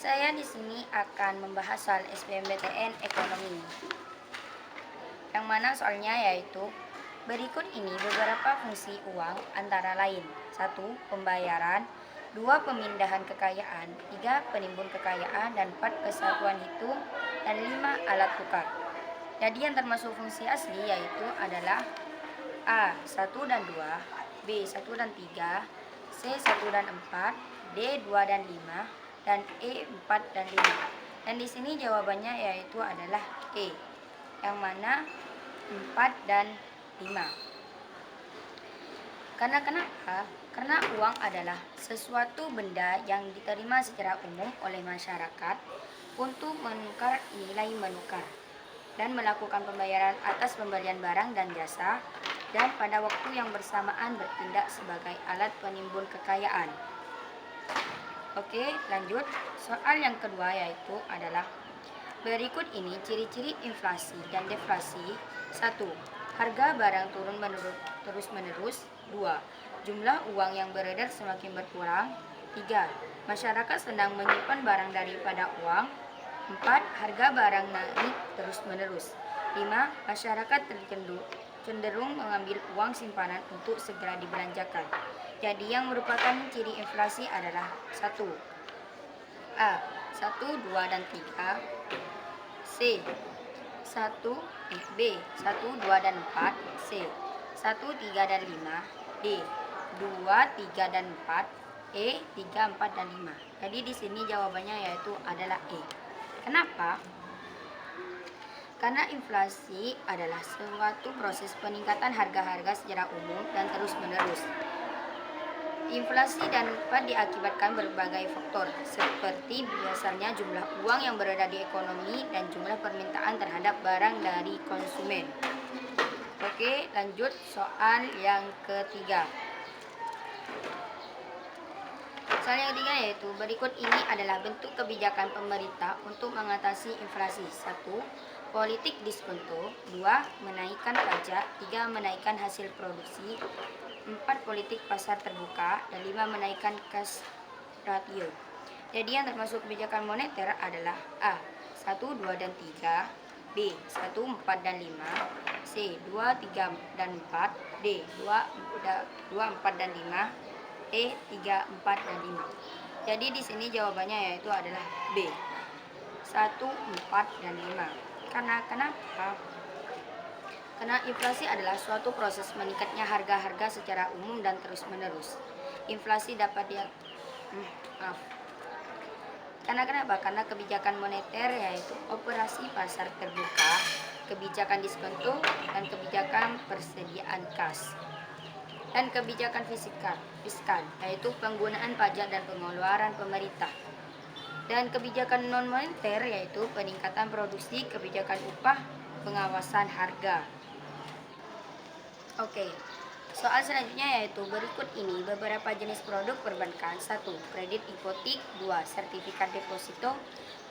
Saya di sini akan membahas soal SBMPTN Ekonomi. Yang mana soalnya yaitu berikut ini beberapa fungsi uang antara lain. 1. Pembayaran, 2. Pemindahan kekayaan, 3. Penimbun kekayaan, dan 4. Kesatuan hitung, dan 5. Alat tukar. Jadi yang termasuk fungsi asli yaitu adalah A. 1 dan 2, B. 1 dan 3, C. 1 dan 4, D. 2 dan 5, dan E. 4 dan 5. Dan di sini jawabannya yaitu adalah E, yang mana 4 dan 5. Karena kenapa? Karena uang adalah sesuatu benda yang diterima secara umum oleh masyarakat untuk menukar nilai menukar dan melakukan pembayaran atas pembelian barang dan jasa, dan pada waktu yang bersamaan bertindak sebagai alat penimbun kekayaan. Oke, lanjut. Soal yang kedua yaitu adalah berikut ini ciri-ciri inflasi dan deflasi. 1. Harga barang turun terus-menerus. 2. Jumlah uang yang beredar semakin berkurang. 3. Masyarakat sedang menyimpan barang daripada uang. 4. Harga barang naik terus-menerus. 5. Masyarakat cenderung mengambil uang simpanan untuk segera dibelanjakan. Jadi yang merupakan ciri inflasi adalah 1. A. 1, 2, dan 3. C. 1, B. 1, 2, dan 4. C. 1, 3, dan 5. D. 2, 3, dan 4. E. 3, 4, dan 5. Jadi di sini jawabannya yaitu adalah E. Kenapa? Karena inflasi adalah suatu proses peningkatan harga-harga secara umum dan terus-menerus. Inflasi dapat diakibatkan berbagai faktor, seperti biasanya jumlah uang yang beredar di ekonomi dan jumlah permintaan terhadap barang dari konsumen. Oke, lanjut soal yang ketiga. Soal yang ketiga yaitu berikut ini adalah bentuk kebijakan pemerintah untuk mengatasi inflasi. 1. Politik diskonto. 2. Menaikkan pajak. 3. Menaikkan hasil produksi. 4. Politik pasar terbuka. Dan 5. Menaikkan cash ratio. Jadi yang termasuk kebijakan moneter adalah A. 1, 2, dan 3. B. 1, 4, dan 5. C. 2, 3, dan 4. D. 2, 4, dan 5. E. 3, 4, dan 5. Jadi di sini jawabannya yaitu adalah B. 1, 4, dan 5. Karena kenapa? Karena inflasi adalah suatu proses meningkatnya harga-harga secara umum dan terus-menerus. Inflasi dapat Karena kenapa? Karena kebijakan moneter yaitu operasi pasar terbuka, kebijakan diskonto, dan kebijakan persediaan kas. Dan kebijakan fiskal yaitu penggunaan pajak dan pengeluaran pemerintah. Dan kebijakan non moneter yaitu peningkatan produksi, kebijakan upah, pengawasan harga. Oke. Soal selanjutnya yaitu berikut ini beberapa jenis produk perbankan. 1. Kredit hipotek. 2. Sertifikat deposito.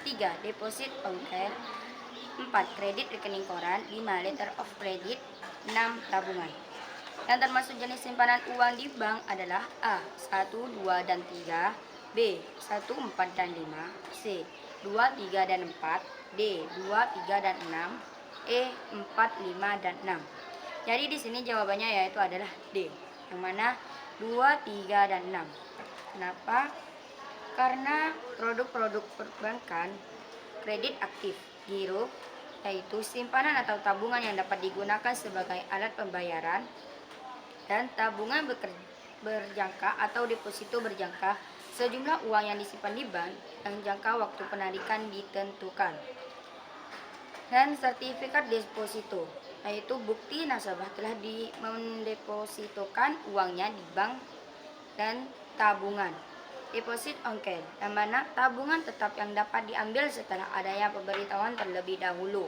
3. Deposit on card. 4. Kredit rekening koran. 5. Letter of credit. 6. Tabungan. Yang termasuk jenis simpanan uang di bank adalah A. 1, 2, dan 3. B. 1, 4, dan 5. C. 2, 3, dan 4. D. 2, 3, dan 6. E. 4, 5, dan 6. Jadi di sini jawabannya yaitu adalah D, yang mana 2, 3, dan 6. Kenapa? Karena produk-produk perbankan kredit aktif, giro, yaitu simpanan atau tabungan yang dapat digunakan sebagai alat pembayaran, dan tabungan berjangka atau deposito berjangka, sejumlah uang yang disimpan di bank yang jangka waktu penarikan ditentukan. Dan sertifikat deposito, yaitu bukti nasabah telah mendepositokan uangnya di bank. Dan tabungan, deposit on card, yang mana tabungan tetap yang dapat diambil setelah adanya pemberitahuan terlebih dahulu.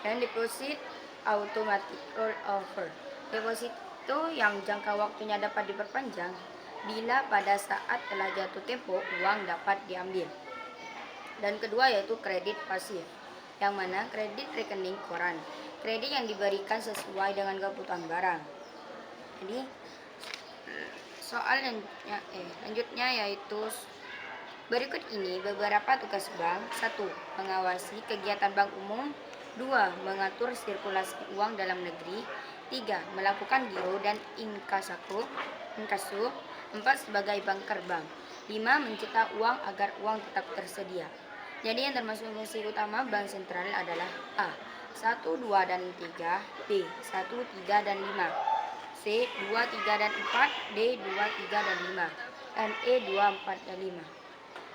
Dan deposit automatic rollover, deposito yang jangka waktunya dapat diperpanjang bila pada saat telah jatuh tempo uang dapat diambil. Dan kedua yaitu kredit pasif, yang mana kredit rekening koran, kredit yang diberikan sesuai dengan kebutuhan barang. Jadi soal selanjutnya yaitu Berikut ini beberapa tugas bank. 1. Mengawasi kegiatan bank umum. 2. Mengatur sirkulasi uang dalam negeri. 3. Melakukan giro dan inkasu. 4. Sebagai banker bank. 5. Mencetak uang agar uang tetap tersedia. Jadi yang termasuk fungsi utama bank sentral adalah A. 1, 2, dan 3. B. 1, 3, dan 5. C. 2, 3, dan 4. D. 2, 3, dan 5. Dan E. 2, 4, dan 5.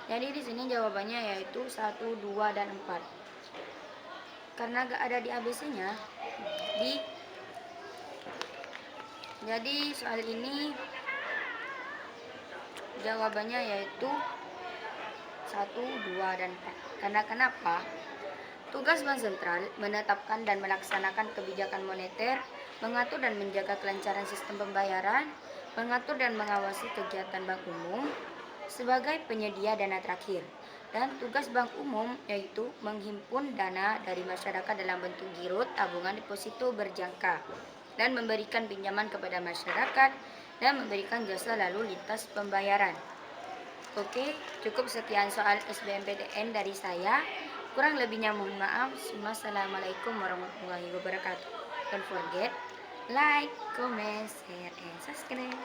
Jadi di sini jawabannya yaitu 1, 2, dan 4. Karena gak ada di ABC-nya, jadi soal ini jawabannya yaitu 1, 2, dan 4. Karena kenapa? Tugas bank sentral menetapkan dan melaksanakan kebijakan moneter, mengatur dan menjaga kelancaran sistem pembayaran, mengatur dan mengawasi kegiatan bank umum sebagai penyedia dana terakhir. Dan tugas bank umum yaitu menghimpun dana dari masyarakat dalam bentuk giro, tabungan, deposito berjangka, dan memberikan pinjaman kepada masyarakat dan memberikan jasa lalu lintas pembayaran. Oke, cukup sekian soal SBMPTN dari saya. Kurang lebihnya mohon maaf. Wassalamualaikum warahmatullahi wabarakatuh. Don't forget like, comment, share, and subscribe.